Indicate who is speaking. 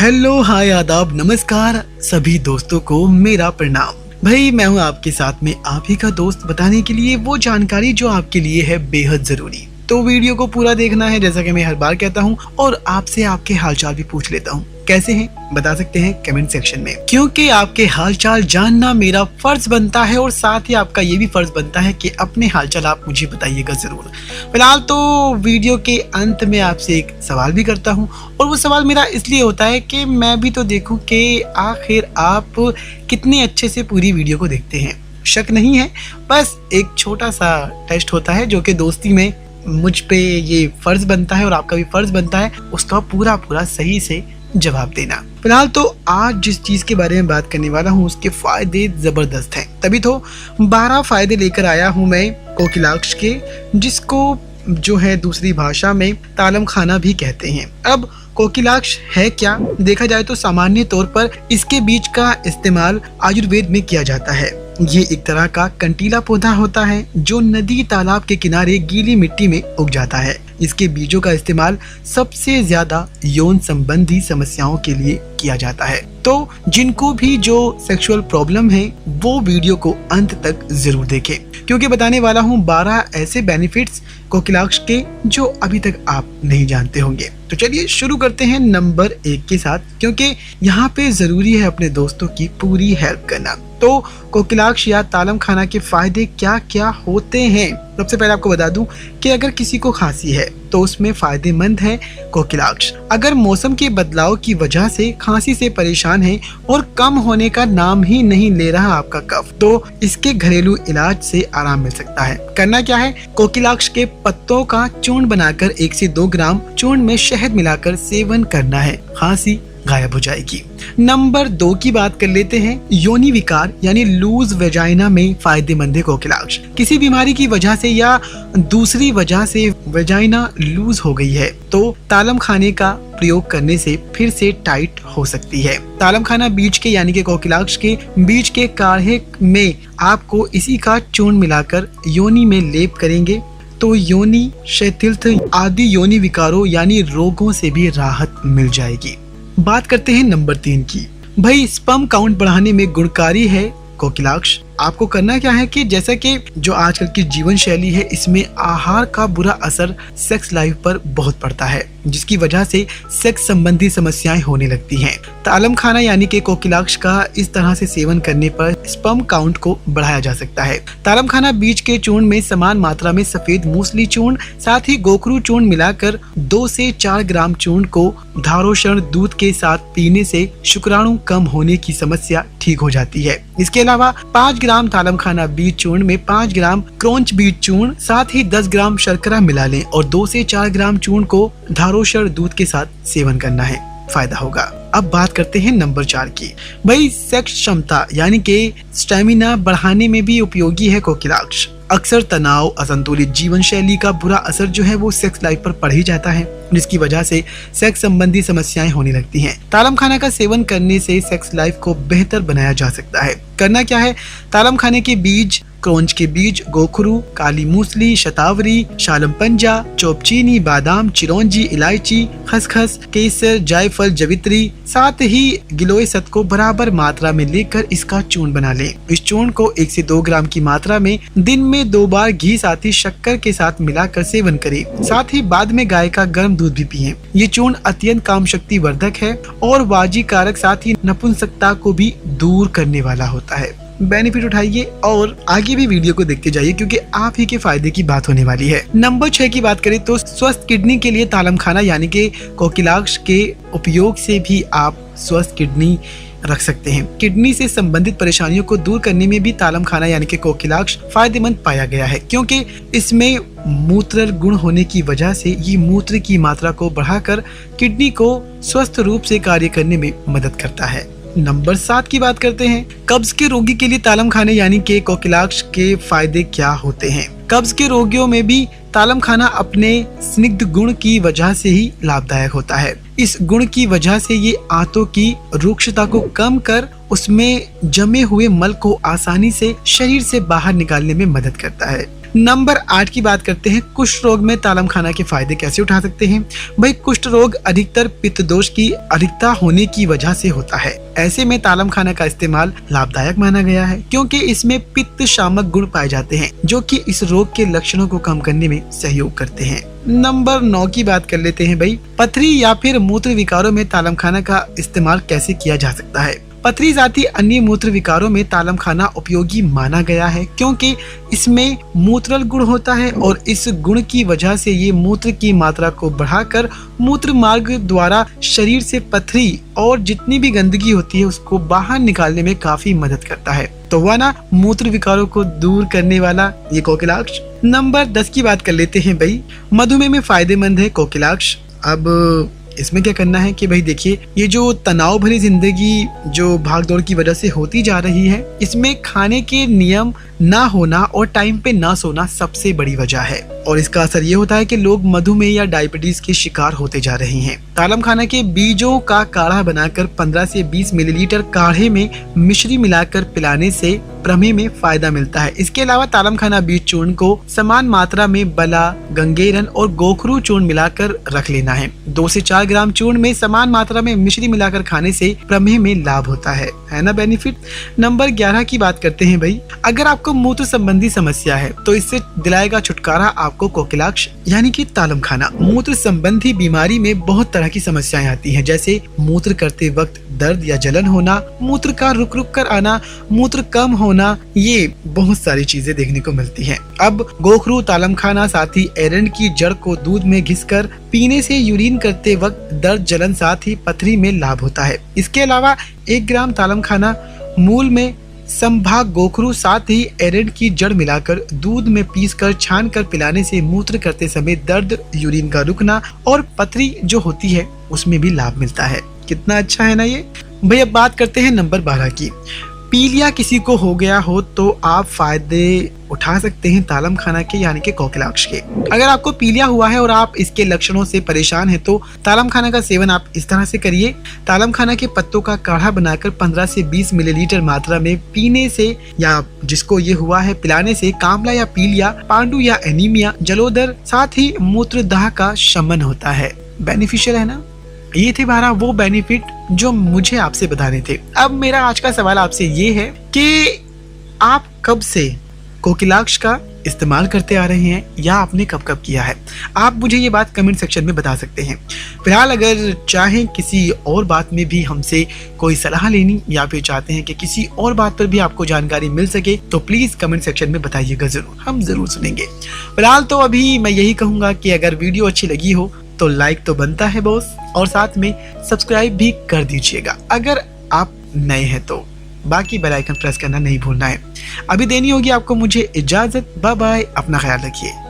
Speaker 1: Hello, हाय, आदाब, नमस्कार सभी दोस्तों को मेरा प्रणाम। भाई मैं हूं आपके साथ में आप ही का दोस्त, बताने के लिए वो जानकारी जो आपके लिए है बेहद जरूरी। तो वीडियो को पूरा देखना है, जैसा कि मैं हर बार कहता हूं, और आपसे आपके हालचाल भी पूछ लेता हूं। कैसे हैं बता सकते हैं कमेंट सेक्शन में, क्योंकि आपके हालचाल जानना मेरा फर्ज बनता है और साथ ही आपका ये भी फर्ज बनता है कि अपने हालचाल आप मुझे बताइएगा जरूर। फिलहाल तो वीडियो के अंत में आपसे एक सवाल भी करता हूं, और वो सवाल मेरा इसलिए होता है कि मैं भी तो देखूं कि आखिर आप कितने अच्छे से पूरी वीडियो को देखते हैं। शक नहीं है, बस एक छोटा सा टेस्ट होता है जो कि दोस्ती में मुझ पे ये फर्ज बनता है और आपका भी फर्ज बनता है उसका पूरा सही से जवाब देना। फिलहाल तो आज जिस चीज के बारे में बात करने वाला हूँ उसके फायदे जबरदस्त हैं, तभी तो 12 फायदे लेकर आया हूँ मैं कोकिलाक्ष के, जिसको जो है दूसरी भाषा में तालम खाना भी कहते हैं। अब कोकिलाक्ष है क्या? देखा जाए तो सामान्य तौर पर इसके बीज का इस्तेमाल आयुर्वेद में किया जाता है। ये एक तरह का कंटीला पौधा होता है जो नदी तालाब के किनारे गीली मिट्टी में उग जाता है। इसके बीजों का इस्तेमाल सबसे ज्यादा यौन संबंधी समस्याओं के लिए किया जाता है। तो जिनको भी जो सेक्सुअल प्रॉब्लम है वो वीडियो को अंत तक जरूर देखें, क्योंकि बताने वाला हूँ 12 ऐसे बेनिफिट्स कोकिलाक्ष के जो अभी तक आप नहीं जानते होंगे। तो चलिए शुरू करते हैं नंबर 1 के साथ, क्योंकि यहाँ पे जरूरी है अपने दोस्तों की पूरी हेल्प करना। तो कोकिलाक्ष या तालम खाना के फायदे क्या क्या होते हैं? सबसे पहले आपको बता दूं कि अगर किसी को खांसी है तो उसमें फायदेमंद है कोकिलाक्ष। अगर मौसम के बदलाव की वजह से खांसी से परेशान है और कम होने का नाम ही नहीं ले रहा आपका कफ, तो इसके घरेलू इलाज से आराम मिल सकता है। करना क्या है? कोकिलाक्ष के पत्तों का चूर्ण बनाकर 1 से 2 ग्राम चूर्ण में शहद मिलाकर सेवन करना है, खांसी गायब हो जाएगी। नंबर 2 की बात कर लेते हैं। योनि विकार यानी लूज वेजाइना में फायदेमंद है कोकिलाक्ष। किसी बीमारी की वजह से या दूसरी वजह से वेजाइना लूज हो गई है तो तालम खाने का प्रयोग करने से फिर से टाइट हो सकती है। तालम खाना बीज के यानी कि कोकिलाक्ष के बीज के काढ़े में आपको इसी का चूर्ण मिलाकर योनि में लेप करेंगे तो योनि शिथिलता आदि योनि विकारों यानी रोगों से भी राहत मिल जाएगी। बात करते हैं नंबर 3 की। भाई स्पर्म काउंट बढ़ाने में गुणकारी है कोकिलाक्ष। आपको करना क्या है कि जैसा कि जो आजकल की जीवन शैली है इसमें आहार का बुरा असर सेक्स लाइफ पर बहुत पड़ता है, जिसकी वजह से सेक्स संबंधी समस्याएं होने लगती हैं। तालम खाना यानी कि कोकिलाक्ष का इस तरह से सेवन करने पर स्पर्म काउंट को बढ़ाया जा सकता है। तालम खाना बीज के चूर्ण में समान मात्रा में सफेद मूसली चूर्ण साथ ही गोखरू चूर्ण मिलाकर 2 से 4 ग्राम चूर्ण को धारोषण दूध के साथ पीने से शुक्राणु कम होने की समस्या ठीक हो जाती है। इसके अलावा 5 ग्राम तालम खाना बीज चूर्ण में 5 ग्राम क्रोंच बीज चूर्ण साथ ही 10 ग्राम शर्करा मिला लें और 2 से 4 ग्राम चूर्ण को धारोषण दूध के साथ सेवन करना है, फायदा होगा। अब बात करते हैं नंबर 4 की। भाई सेक्स क्षमता यानी कि स्टेमिना बढ़ाने में भी उपयोगी है कोकिलाक्ष। अक्सर तनाव, असंतुलित जीवन शैली का बुरा असर जो है वो सेक्स लाइफ पर पड़ ही जाता है, जिसकी वजह से सेक्स संबंधी समस्याएं होने लगती हैं। तालम खाना का सेवन करने से सेक्स लाइफ को बेहतर बनाया जा सकता है। करना क्या है? तालम खाने के बीज, क्रोंच के बीज, गोखरू, काली मूसली, शतावरी, शालम पंजा, चोपचीनी, बादाम, चिरौंजी, इलायची, खसखस, केसर, जायफल, जवित्री साथ ही गिलोय सत को बराबर मात्रा में लेकर इसका चूर्ण बना लें। इस चूर्ण को 1 से 2 ग्राम की मात्रा में दिन में 2 बार घी साथ ही शक्कर के साथ मिलाकर सेवन करें। साथ ही बाद में गाय का गर्म दूध भी पिएं। ये चूर्ण अत्यंत काम शक्ति वर्धक है और वाजी कारक, साथ ही नपुंसकता को भी दूर करने वाला होता है। बेनिफिट उठाइए और आगे भी वीडियो को देखते जाइए, क्योंकि आप ही के फायदे की बात होने वाली है। नंबर 6 की बात करें तो स्वस्थ किडनी के लिए तालम खाना यानी कि कोकिलाक्ष के उपयोग से भी आप स्वस्थ किडनी रख सकते हैं। किडनी से संबंधित परेशानियों को दूर करने में भी तालम खाना यानी कि कोकिलाक्ष फायदेमंद पाया गया है, क्योंकि इसमें मूत्र गुण होने की वजह से ये मूत्र की मात्रा को बढ़ाकर किडनी को स्वस्थ रूप से कार्य करने में मदद करता है। नंबर 7 की बात करते हैं। कब्ज के रोगी के लिए तालम खाने यानी कि कोकिलाक्ष के फायदे क्या होते हैं? कब्ज के रोगियों में भी तालम खाना अपने स्निग्ध गुण की वजह से ही लाभदायक होता है। इस गुण की वजह से ये आंतों की रुक्षता को कम कर उसमें जमे हुए मल को आसानी से शरीर से बाहर निकालने में मदद करता है। नंबर 8 की बात करते हैं, कुष्ठ रोग में तालम खाना के फायदे कैसे उठा सकते हैं। भाई कुष्ठ रोग अधिकतर पित्त दोष की अधिकता होने की वजह से होता है। ऐसे में तालम खाना का इस्तेमाल लाभदायक माना गया है क्योंकि इसमें पित्त शामक गुण पाए जाते हैं जो कि इस रोग के लक्षणों को कम करने में सहयोग करते हैं। नंबर 9 की बात कर लेते हैं भाई, पथरी या फिर मूत्र विकारों में तालम खाना का इस्तेमाल कैसे किया जा सकता है। पथरी साथ ही अन्य मूत्र विकारों में तालम खाना उपयोगी माना गया है क्योंकि इसमें मूत्रल गुण होता है और इस गुण की वजह से ये मूत्र की मात्रा को बढ़ाकर मूत्र मार्ग द्वारा शरीर से पथरी और जितनी भी गंदगी होती है उसको बाहर निकालने में काफी मदद करता है। तो वह ना मूत्र विकारों को दूर करने वाला ये कोकिलाक्ष। नंबर 10 की बात कर लेते हैं भाई, मधुमेह में फायदेमंद है कोकिलाक्ष। अब इसमें क्या करना है कि भाई देखिए, ये जो तनाव भरी जिंदगी जो भाग दौड़ की वजह से होती जा रही है, इसमें खाने के नियम ना होना और टाइम पे ना सोना सबसे बड़ी वजह है और इसका असर ये होता है कि लोग मधुमेह या डायबिटीज के शिकार होते जा रहे हैं। तालम खाना के बीजों का काढ़ा बनाकर 15 से 20 मिलीलीटर काढ़े में मिश्री मिलाकर पिलाने से प्रमेह में फायदा मिलता है। इसके अलावा तालम खाना बीज चूर्ण को समान मात्रा में बला, गंगेरन और गोखरू चूर्ण मिलाकर रख लेना है। 2 से 4 ग्राम चूर्ण में समान मात्रा में मिश्री मिलाकर खाने से प्रमेह में लाभ होता है ना बेनिफिट। नंबर 11 की बात करते हैं भाई, अगर आपको मूत्र संबंधी समस्या है तो इससे दिलाएगा छुटकारा आपको कोकिलाक्ष यानी कि तालम खाना। मूत्र संबंधी बीमारी में बहुत तरह की समस्याएं आती हैं, जैसे मूत्र करते वक्त दर्द या जलन होना, मूत्र का रुक रुक कर आना, मूत्र कम होना, ये बहुत सारी चीजें देखने को मिलती हैं। अब गोखरू, तालम खाना साथ ही एरंड की जड़ को दूध में घिसकर पीने से यूरिन करते वक्त दर्द, जलन साथ ही पथरी में लाभ होता है। इसके अलावा 1 ग्राम तालम खाना मूल में संभाग गोखरू साथ ही एरंड की जड़ मिलाकर दूध में पीसकर छान कर पिलाने से मूत्र करते समय दर्द, यूरिन का रुकना और पथरी जो होती है उसमें भी लाभ मिलता है। कितना अच्छा है ना ये भाई। अब बात करते हैं नंबर 12 की, पीलिया किसी को हो गया हो तो आप फायदे उठा सकते हैं तालम खाना के यानी कि कोकिलाक्ष के। अगर आपको पीलिया हुआ है और आप इसके लक्षणों से परेशान हैं तो तालम खाना का सेवन आप इस तरह से करिए। तालम खाना के पत्तों का काढ़ा बनाकर 15 से 20 मिलीलीटर मात्रा में पीने से या जिसको ये हुआ है पिलाने से कामला या पीलिया, पांडु या एनीमिया, जलोदर साथ ही मूत्रदाह का शमन होता है। बेनिफिशियल है ना। ये थे 12 वो बेनिफिट जो मुझे आपसे बताने थे। अब मेरा आज का सवाल आपसे ये है कि आप कब से कोकिलाक्ष का इस्तेमाल करते आ रहे हैं या आपने कब कब किया है। आप मुझे ये बात कमेंट सेक्शन में बता सकते हैं। फिलहाल अगर चाहें किसी और बात में भी हमसे कोई सलाह लेनी या फिर चाहते हैं कि किसी और बात पर भी आपको जानकारी मिल सके तो प्लीज कमेंट सेक्शन में बताइएगा, जरूर हम जरूर सुनेंगे। फिलहाल तो अभी मैं यही कहूंगा कि अगर वीडियो अच्छी लगी हो तो लाइक तो बनता है बॉस, और साथ में सब्सक्राइब भी कर दीजिएगा अगर आप नए हैं तो। बाकी बेल आइकन प्रेस करना नहीं भूलना है। अभी देनी होगी आपको मुझे इजाजत। बाय बाय, अपना ख्याल रखिए।